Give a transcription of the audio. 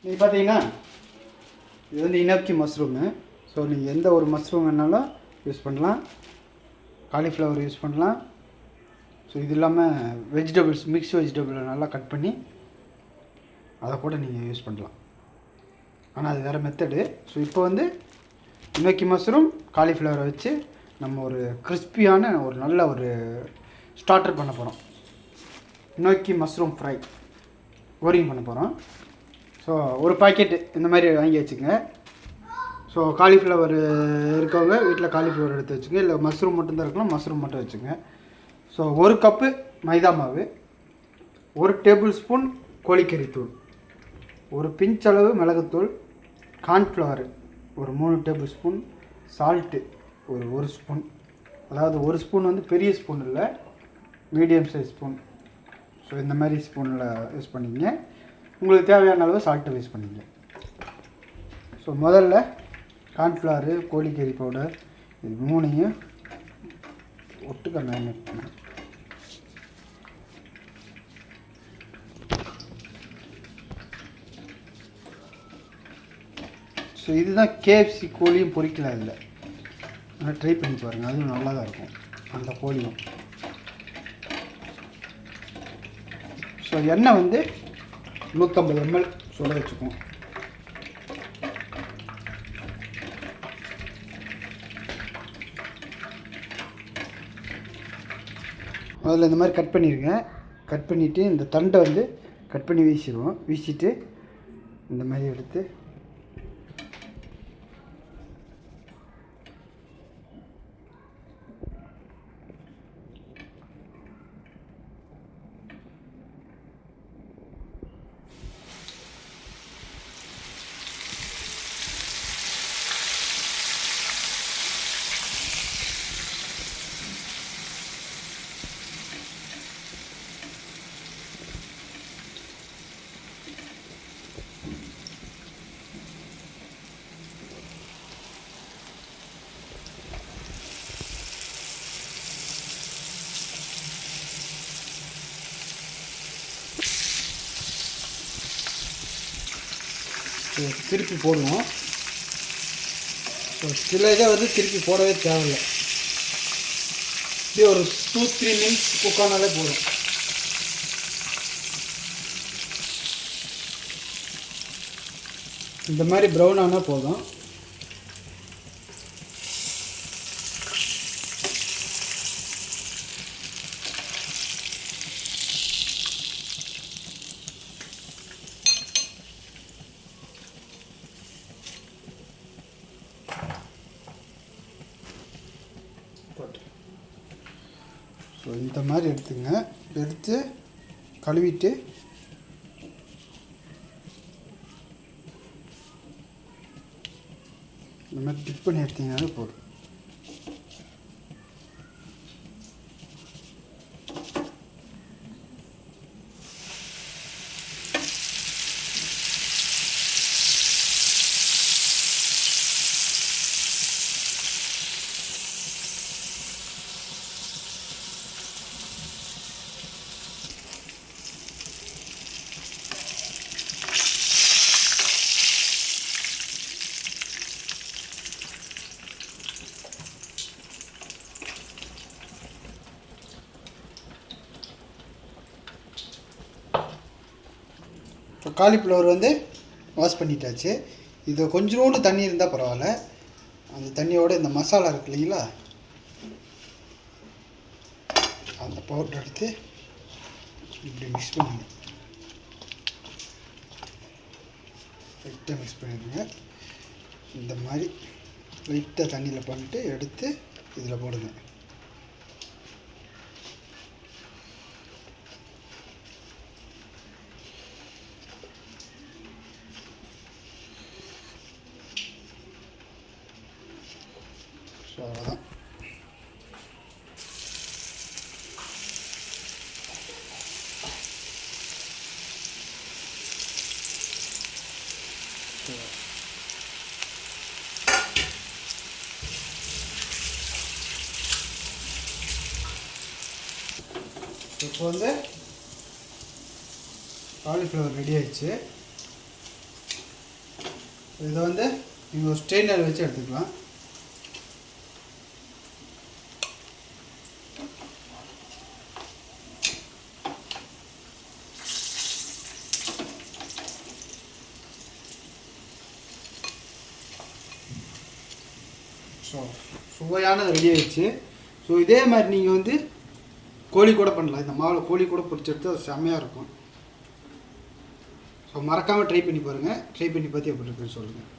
நீங்கள் பார்த்தீங்கன்னா இது வந்து இனோக்கி மஷ்ரூமு. ஸோ நீங்கள் எந்த ஒரு மஷ்ரூம் வேணாலும் யூஸ் பண்ணலாம். காலிஃப்ளவர் யூஸ் பண்ணலாம். ஸோ இது இல்லாமல் வெஜிடபிள்ஸ், மிக்ஸ் வெஜிடபிளை நல்லா கட் பண்ணி அதை கூட நீங்கள் யூஸ் பண்ணலாம். ஆனால் அது வேறு மெத்தடு. ஸோ இப்போ வந்து இனோக்கி மஷ்ரூம் காலிஃப்ளவரை வச்சு நம்ம ஒரு கிறிஸ்பியான ஒரு நல்ல ஒரு ஸ்டார்டர் பண்ண போகிறோம். இனோக்கி மஷ்ரூம் ஃப்ரை கோரிங் பண்ண போகிறோம். ஸோ ஒரு பாக்கெட்டு இந்த மாதிரி வாங்கி வச்சுக்கோங்க. ஸோ காலிஃப்ளவர் இருக்கவங்க வீட்டில் காலிஃப்ளவர் எடுத்து வச்சுங்க. இல்லை மஷ்ரூம் மட்டும்தான் இருக்கலாம், மஷ்ரூம் மட்டும் வச்சுங்க. ஸோ 1 கப்பு மைதா மாவு, 1 டேபிள் ஸ்பூன் கோழிக்கறி தூள், ஒரு பிஞ்ச் அளவு மிளகுத்தூள், கார்ன்ஃப்ளவர் ஒரு 3 டேபிள் ஸ்பூன், சால்ட்டு ஒரு ஸ்பூன். அதாவது 1 ஸ்பூன் வந்து பெரிய ஸ்பூன் இல்லை, மீடியம் சைஸ் ஸ்பூன். ஸோ இந்த மாதிரி ஸ்பூனில் யூஸ் பண்ணிங்க. உங்களுக்கு தேவையான அளவு சால்ட்டு யூஸ் பண்ணிங்க. ஸோ முதல்ல கார்ன்ஃப்ளவரு, கோழிக்கறி பவுடர் இது 3ஐயும் ஒட்டுக்க மேரினேட் பண்ணேன். ஸோ இதுதான் கேஎஃப்சி கோழியும் பொரிக்கலாம் இல்லை. ஆனால் ட்ரை பண்ணி பாருங்கள், அதுவும் நல்லா தான் இருக்கும் அந்த கோழியும். ஸோ எண்ணெய் வந்து 150 ml சுட வச்சுக்குவோம். அதில் இந்த மாதிரி கட் பண்ணிடுங்க. கட் பண்ணிவிட்டு இந்த தண்டை வந்து கட் பண்ணி வீசிடுவோம். வீசிட்டு இந்த மாதிரி எடுத்து திருப்பி போடுவோம். ஸோ சில இதை வந்து திருப்பி போடவே தேவையில்லை. இப்படி ஒரு 2-3 மினிட்ஸ் குக் ஆனாலே போதும். இந்த மாதிரி ப்ரௌன் ஆனால் போதும். ஸோ இந்த மாதிரி எடுத்துங்க. எடுத்து கழுவிட்டு இந்த மாதிரி டிப் பண்ணி எடுத்தீங்கன்னாலே போதும். இப்போ காலிஃப்ளவர் வந்து வாஷ் பண்ணிட்டாச்சு. இது கொஞ்சோண்டு தண்ணி இருந்தால் பரவாயில்ல. அந்த தண்ணியோடு இந்த மசாலா இருக்கு இல்லைங்களா, அந்த பவுடர் எடுத்து இப்படி மிக்ஸ் பண்ணுங்க. லைட்டாக மிக்ஸ் பண்ணிடுங்க. இந்த மாதிரி லைட்டாக தண்ணியில் பண்ணிட்டு எடுத்து இதில் போடுங்க. ஸோ அவ்வளோதான். இப்போ வந்து காலிஃப்ளவர் ரெடி ஆயிடுச்சு. இதை வந்து நீங்கள் ஒரு ஸ்ட்ரெயினர் வச்சு எடுத்துக்கலாம். ஸோ சுவையான ரெடி ஆயிடுச்சு. ஸோ இதே மாதிரி நீங்கள் வந்து கோழி கூட பண்ணலாம். இந்த மாவில் கோழி கூட பொரிச்சு எடுத்து அது செம்மையாக இருக்கும். ஸோ மறக்காமல் ட்ரை பண்ணி பாருங்கள். ட்ரை பண்ணி பார்த்து எப்படி இருக்குன்னு சொல்லுங்கள்.